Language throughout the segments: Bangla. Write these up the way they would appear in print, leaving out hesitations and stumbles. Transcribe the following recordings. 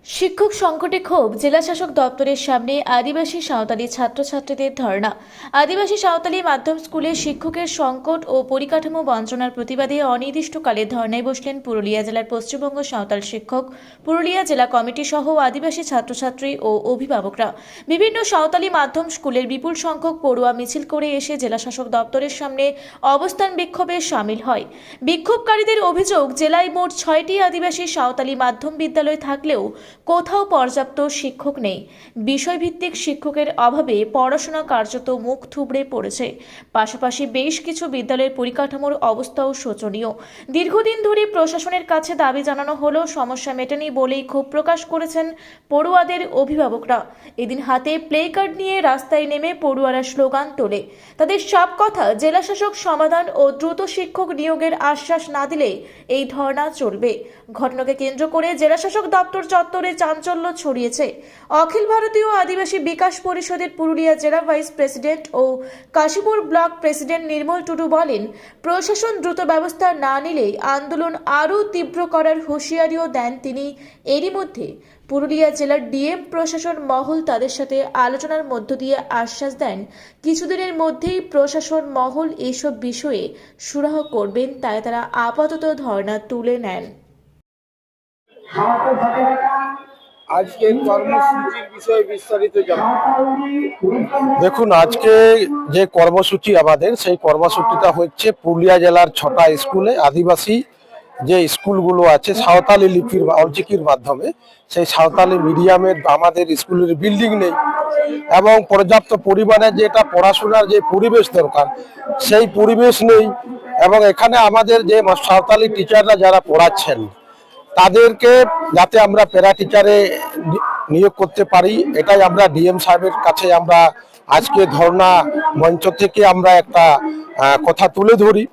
শিক্ষক সংকটে ক্ষোভ জেলাশাসক দপ্তরের সামনে আদিবাসী সাঁওতালি ছাত্রছাত্রীদের ধর্ণা। আদিবাসী সাঁওতালি মাধ্যম স্কুলে শিক্ষকের সংকট ও পরিকাঠামো বঞ্চনার প্রতিবাদে অনির্দিষ্টকালে ধর্নায় বসলেন পুরুলিয়া জেলার পশ্চিমবঙ্গ সাঁওতাল শিক্ষক, পুরুলিয়া জেলা কমিটি সহ আদিবাসী ছাত্রছাত্রী ও অভিভাবকরা। বিভিন্ন সাঁওতালি মাধ্যম স্কুলের বিপুল সংখ্যক পড়ুয়া মিছিল করে এসে জেলাশাসক দপ্তরের সামনে অবস্থান বিক্ষোভে সামিল হয়। বিক্ষোভকারীদের অভিযোগ, জেলায় মোট 6টি আদিবাসী সাঁওতালি মাধ্যম বিদ্যালয় থাকলেও কোথাও পর্যাপ্ত শিক্ষক নেই। বিষয়ভিত্তিক শিক্ষকের অভাবে পড়াশোনা কার্যত মুখ থুবড়ে পড়েছে। পাশাপাশি বেশ কিছু বিদ্যালয়ের পরিকাঠামোর অবস্থাও শোচনীয়। দীর্ঘদিন ধরে প্রশাসনের কাছে দাবি জানানো হলেও সমস্যা মেটেনি বলেই ক্ষোভ প্রকাশ করেছেন পড়ুয়াদের অভিভাবকরা। এদিন হাতে প্লে কার্ড নিয়ে রাস্তায় নেমে পড়ুয়ারা স্লোগান তোলে। তাদের সব কথা, জেলাশাসক সমাধান ও দ্রুত শিক্ষক নিয়োগের আশ্বাস না দিলে এই ধর্ণা চলবে। ঘটনাকে কেন্দ্র করে জেলাশাসক দপ্তর চত্বরে চাঞ্চল্য ছড়িয়েছে। অখিল ভারতীয় আদিবাসী বিকাশ পরিষদের পুরুলিয়া জেলা ভাইস প্রেসিডেন্ট ও কাশীপুর ব্লক প্রেসিডেন্ট নির্মল টুডু বলেন, প্রশাসন দ্রুত ব্যবস্থা না নিলে আন্দোলন আরও তীব্র করার হুঁশিয়ারিও দেন তিনি। এরই মধ্যে পুরুলিয়া জেলার ডিএম প্রশাসন মহল তাদের সাথে আলোচনার মধ্য দিয়ে আশ্বাস দেন, কিছুদিনের মধ্যেই প্রশাসন মহল এসব বিষয়ে সুরাহা করবেন, তাই তারা আপাতত ধর্ণা তুলে নেন। আজকের কর্মসূচির বিষয়ে বিস্তারিত দেখুন, আজকে যে কর্মসূচি আমাদের, সেই কর্মসূচিটা হচ্ছে পুরুলিয়া জেলার 6টা স্কুলে আদিবাসী যে স্কুলগুলো আছে সাঁওতালি লিপির অলচিকির মাধ্যমে, সেই সাঁওতালি মিডিয়ামের আমাদের স্কুলের বিল্ডিং নেই এবং পর্যাপ্ত পরিমাণে যেটা পড়াশোনার যে পরিবেশ দরকার সেই পরিবেশ নেই। এবং এখানে আমাদের যে সাঁওতালি টিচাররা যারা পড়াচ্ছেন তাদেরকে যাতে আমরা প্যারা টিচারে নিয়োগ করতে পারি, এটাই আমরা ডিএম সাহেবের কাছে আমরা আজকে ধর্ণা মঞ্চ থেকে আমরা একটা কথা তুলে ধরি।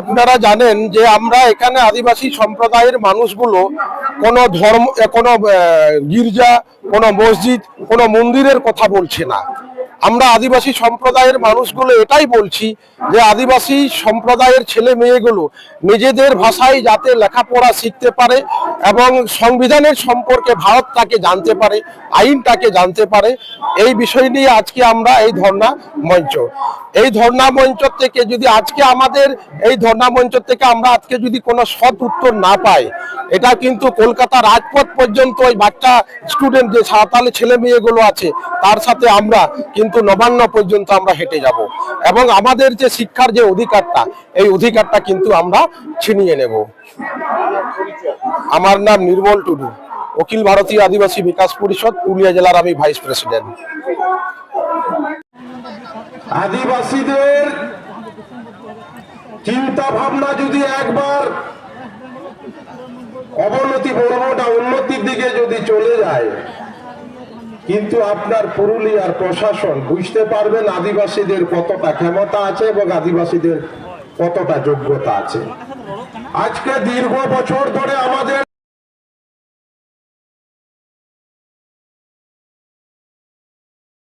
আপনারা জানেন যে আমরা এখানে আদিবাসী সম্প্রদায়ের মানুষগুলো কোনো ধর্ম, কোনো গির্জা, কোনো মসজিদ, কোনো মন্দিরের কথা বলছে না। আমরা আদিবাসী সম্প্রদায়ের মানুষগুলো এটাই বলছি যে আদিবাসী সম্প্রদায়ের ছেলে মেয়েগুলো নিজেদের ভাষায় যাতে লেখাপড়া শিখতে পারে এবং সংবিধানের সম্পর্কে ভারতটাকে জানতে পারে, আইনটাকে জানতে পারে, এই বিষয় নিয়ে আজকে আমরা এই ধর্ণা মঞ্চ। এই ধর্ণা মঞ্চ থেকে যদি আজকে আমাদের এই ধর্ণা মঞ্চ থেকে আমরা আজকে যদি কোনো সৎ উত্তর না পাই, এটা কিন্তু কলকাতা রাজপথ পর্যন্ত ওই বাচ্চা স্টুডেন্ট যে সাঁওতালি ছেলে মেয়েগুলো আছে তার সাথে আমরা কিন্তু নবান্ন পর্যন্ত আমরা হেঁটে যাব এবং আমাদের যে শিক্ষার যে অধিকারটা, এই অধিকারটা কিন্তু আমরা ছিনিয়ে নেব। আমার নাম নির্মল টুডু, অখিল ভারতীয় আদিবাসী বিকাশ পরিষদ, পুরুলিয়া জেলার আমি ভাইস প্রেসিডেন্ট। আদিবাসীদের চিন্তা ভাবনা যদি একবার অবনতি বলবো না উন্নতির দিকে যদি চলে যায়, কিন্তু আপনার পুরুলিয়ার প্রশাসন বুঝতে পারবেন আদিবাসীদের কতটা ক্ষমতা আছে এবং আদিবাসীদের কতটা যোগ্যতা আছে। আজকে দীর্ঘ বছর ধরে আমাদের